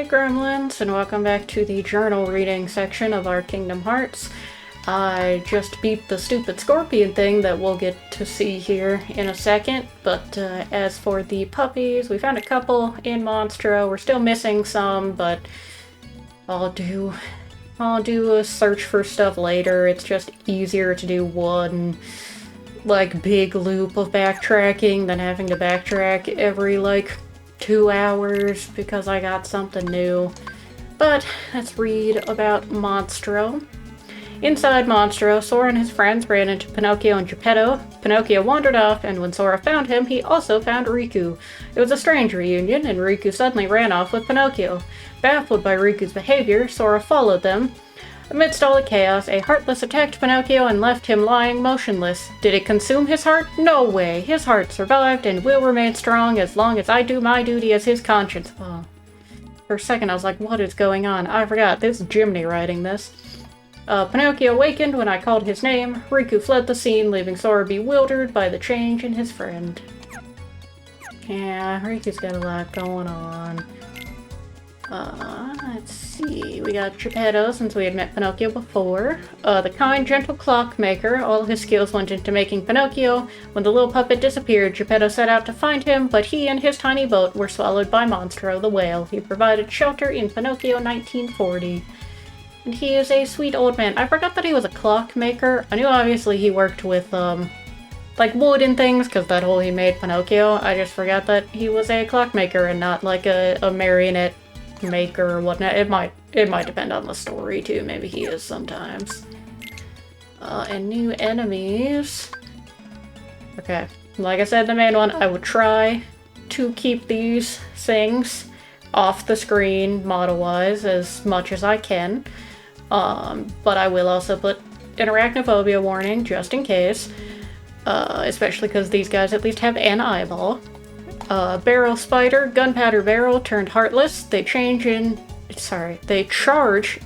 Hey gremlins, and welcome back to the journal reading section of our Kingdom Hearts. I just beat the stupid scorpion thing that we'll get to see here in a second, but as for the puppies, we found a couple in Monstro. We're still missing some, but I'll do a search for stuff later. It's just easier to do one like big loop of backtracking than having to backtrack every like 2 hours because I got something new. But let's read about Monstro. Inside Monstro, Sora and his friends ran into Pinocchio and Geppetto. Pinocchio wandered off, and when Sora found him, he also found Riku. It was a strange reunion, and Riku suddenly ran off with Pinocchio. Baffled by Riku's behavior, Sora followed them. Amidst all the chaos, a Heartless attacked Pinocchio and left him lying motionless. Did it consume his heart? No way! His heart survived and will remain strong as long as I do my duty as his conscience. Oh. For a second I was like, what is going on? I forgot, this is Jiminy writing this. Pinocchio awakened when I called his name. Riku fled the scene, leaving Sora bewildered by the change in his friend. Yeah, Riku's got a lot going on. Let's see. We got Geppetto, since we had met Pinocchio before. The kind, gentle clockmaker. All his skills went into making Pinocchio. When the little puppet disappeared, Geppetto set out to find him, but he and his tiny boat were swallowed by Monstro, the whale. He provided shelter in Pinocchio 1940. And he is a sweet old man. I forgot that he was a clockmaker. I knew obviously he worked with, like wood and things, because that hole he made Pinocchio. I just forgot that he was a clockmaker and not like a marionette maker or whatnot. It might depend on the story too. Maybe he is sometimes. And new enemies. Okay, like I said, the main one, I would try to keep these things off the screen model-wise as much as I can. But I will also put an arachnophobia warning just in case. Especially because these guys at least have an eyeball. Barrel Spider, Gunpowder Barrel turned Heartless. They charge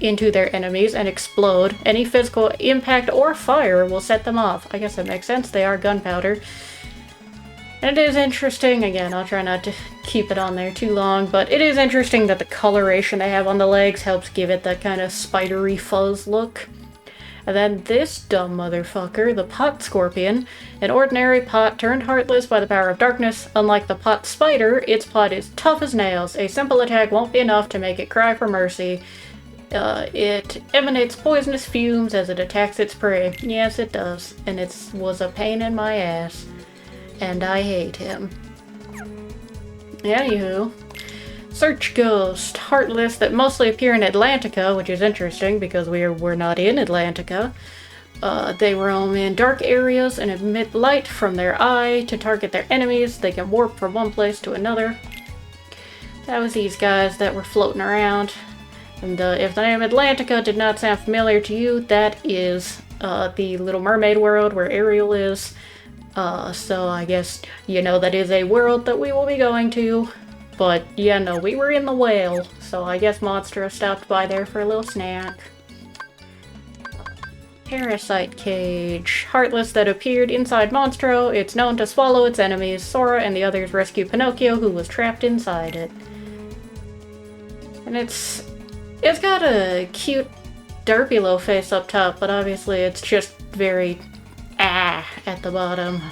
into their enemies and explode. Any physical impact or fire will set them off. I guess that makes sense, they are gunpowder. And it is interesting, again, I'll try not to keep it on there too long, but it is interesting that the coloration they have on the legs helps give it that kind of spidery fuzz look. And then this dumb motherfucker, the Pot Scorpion, an ordinary pot turned heartless by the power of darkness. Unlike the Pot Spider, its pot is tough as nails. A simple attack won't be enough to make it cry for mercy. It emanates poisonous fumes as it attacks its prey. Yes, it does. And it was a pain in my ass. And I hate him. Anywho. Search Ghost, Heartless that mostly appear in Atlantica, which is interesting because we're not in Atlantica. They roam in dark areas and emit light from their eye to target their enemies. They can warp from one place to another. That was these guys that were floating around. And if the name Atlantica did not sound familiar to you, that is the Little Mermaid world where Ariel is. So I guess you know that is a world that we will be going to. But, yeah, no, we were in the whale, so I guess Monstro stopped by there for a little snack. Parasite Cage. Heartless that appeared inside Monstro. It's known to swallow its enemies. Sora and the others rescue Pinocchio, who was trapped inside it. And it's got a cute derpy-lo face up top, but obviously it's just very at the bottom.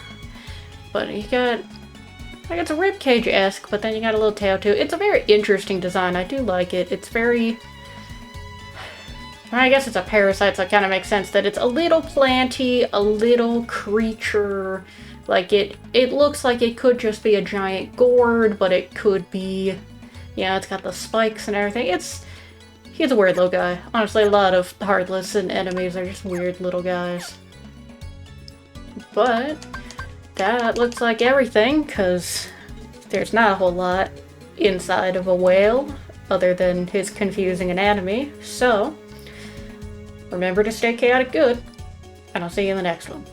But you got... like, it's a ribcage-esque, but then you got a little tail too. It's a very interesting design. I do like it. It's very... I guess it's a parasite, so it kind of makes sense that it's a little planty, a little creature. Like, it looks like it could just be a giant gourd, but it could be... yeah, it's got the spikes and everything. He's a weird little guy. Honestly, a lot of Heartless and enemies are just weird little guys. But... that looks like everything, because there's not a whole lot inside of a whale, other than his confusing anatomy. So, remember to stay chaotic good, and I'll see you in the next one.